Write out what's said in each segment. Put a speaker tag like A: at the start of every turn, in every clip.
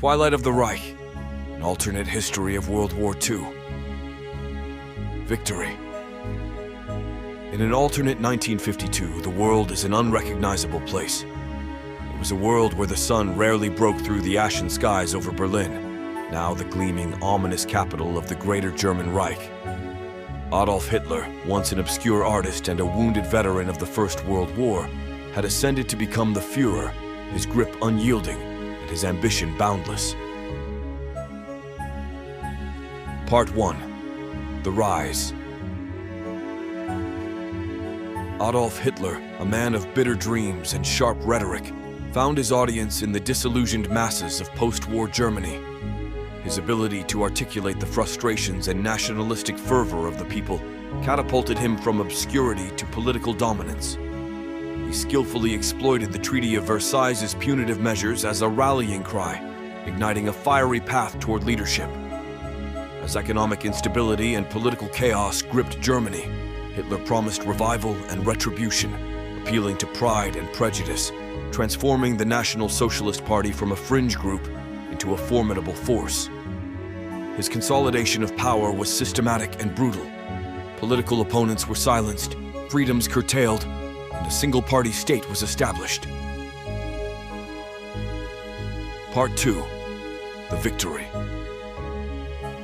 A: Twilight of the Reich, an alternate history of World War II. Victory. In an alternate 1952, the world is an unrecognizable place. It was a world where the sun rarely broke through the ashen skies over Berlin, now the gleaming, ominous capital of the Greater German Reich. Adolf Hitler, once an obscure artist and a wounded veteran of the First World War, had ascended to become the Führer, his grip unyielding and his ambition boundless. Part 1. The Rise. Adolf Hitler, a man of bitter dreams and sharp rhetoric, found his audience in the disillusioned masses of post-war Germany. His ability to articulate the frustrations and nationalistic fervor of the people catapulted him from obscurity to political dominance. He skillfully exploited the Treaty of Versailles' punitive measures as a rallying cry, igniting a fiery path toward leadership. As economic instability and political chaos gripped Germany, Hitler promised revival and retribution, appealing to pride and prejudice, transforming the National Socialist Party from a fringe group into a formidable force. His consolidation of power was systematic and brutal. Political opponents were silenced, freedoms curtailed, and a single-party state was established. Part 2. The Victory.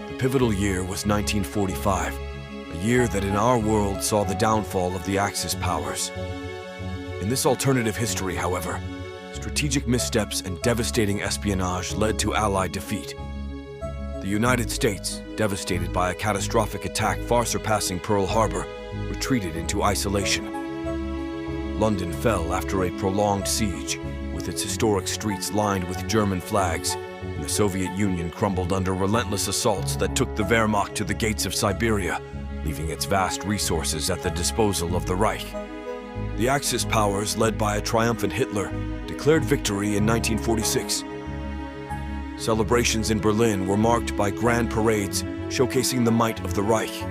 A: The pivotal year was 1945, a year that in our world saw the downfall of the Axis powers. In this alternative history, however, strategic missteps and devastating espionage led to Allied defeat. The United States, devastated by a catastrophic attack far surpassing Pearl Harbor, retreated into isolation. London fell after a prolonged siege, with its historic streets lined with German flags, and the Soviet Union crumbled under relentless assaults that took the Wehrmacht to the gates of Siberia, leaving its vast resources at the disposal of the Reich. The Axis powers, led by a triumphant Hitler, declared victory in 1946. Celebrations in Berlin were marked by grand parades showcasing the might of the Reich.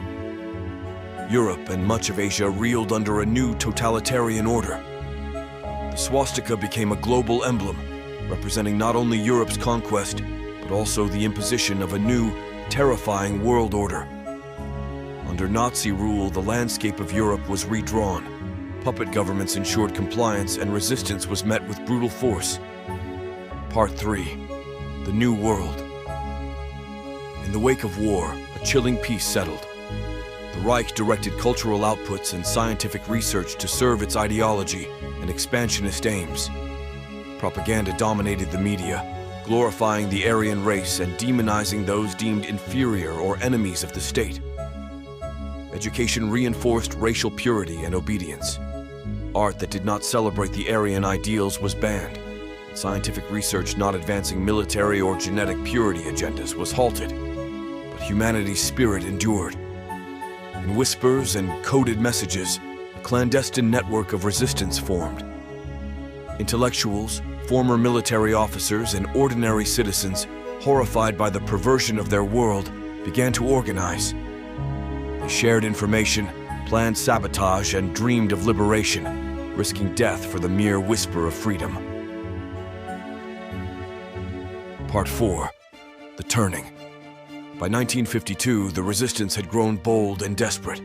A: Europe and much of Asia reeled under a new totalitarian order. The swastika became a global emblem, representing not only Europe's conquest, but also the imposition of a new, terrifying world order. Under Nazi rule, the landscape of Europe was redrawn. Puppet governments ensured compliance, and resistance was met with brutal force. Part 3. The New World. In the wake of war, a chilling peace settled. The Reich directed cultural outputs and scientific research to serve its ideology and expansionist aims. Propaganda dominated the media, glorifying the Aryan race and demonizing those deemed inferior or enemies of the state. Education reinforced racial purity and obedience. Art that did not celebrate the Aryan ideals was banned. Scientific research not advancing military or genetic purity agendas was halted. But humanity's spirit endured. In whispers and coded messages, a clandestine network of resistance formed. Intellectuals, former military officers, and ordinary citizens, horrified by the perversion of their world, began to organize. They shared information, planned sabotage, and dreamed of liberation, risking death for the mere whisper of freedom. Part 4. The Turning. By 1952, the resistance had grown bold and desperate.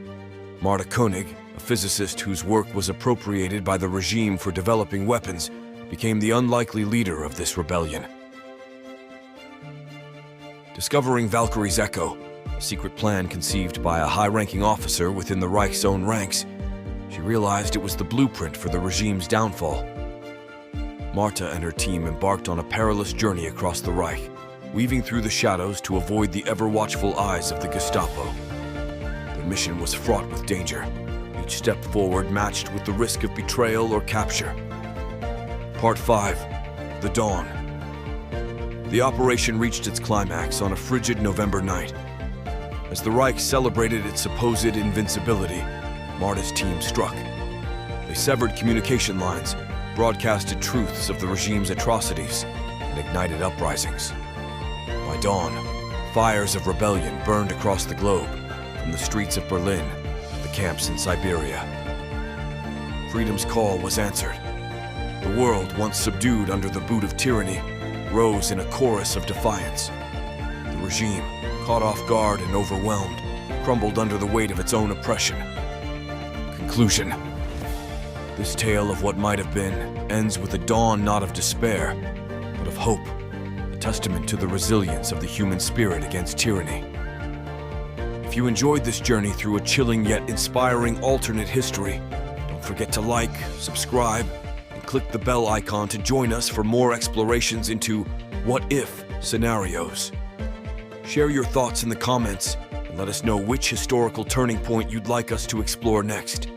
A: Marta Koenig, a physicist whose work was appropriated by the regime for developing weapons, became the unlikely leader of this rebellion. Discovering Valkyrie's Echo, a secret plan conceived by a high-ranking officer within the Reich's own ranks, she realized it was the blueprint for the regime's downfall. Marta and her team embarked on a perilous journey across the Reich, weaving through the shadows to avoid the ever-watchful eyes of the Gestapo. Their mission was fraught with danger, each step forward matched with the risk of betrayal or capture. Part 5. The Dawn. The operation reached its climax on a frigid November night. As the Reich celebrated its supposed invincibility, Marta's team struck. They severed communication lines, broadcasted truths of the regime's atrocities, and ignited uprisings. By dawn, fires of rebellion burned across the globe, from the streets of Berlin to the camps in Siberia. Freedom's call was answered. The world, once subdued under the boot of tyranny, rose in a chorus of defiance. The regime, caught off guard and overwhelmed, crumbled under the weight of its own oppression. Conclusion. This tale of what might have been ends with a dawn not of despair, but of hope, a testament to the resilience of the human spirit against tyranny. If you enjoyed this journey through a chilling yet inspiring alternate history, don't forget to like, subscribe, and click the bell icon to join us for more explorations into what-if scenarios. Share your thoughts in the comments and let us know which historical turning point you'd like us to explore next.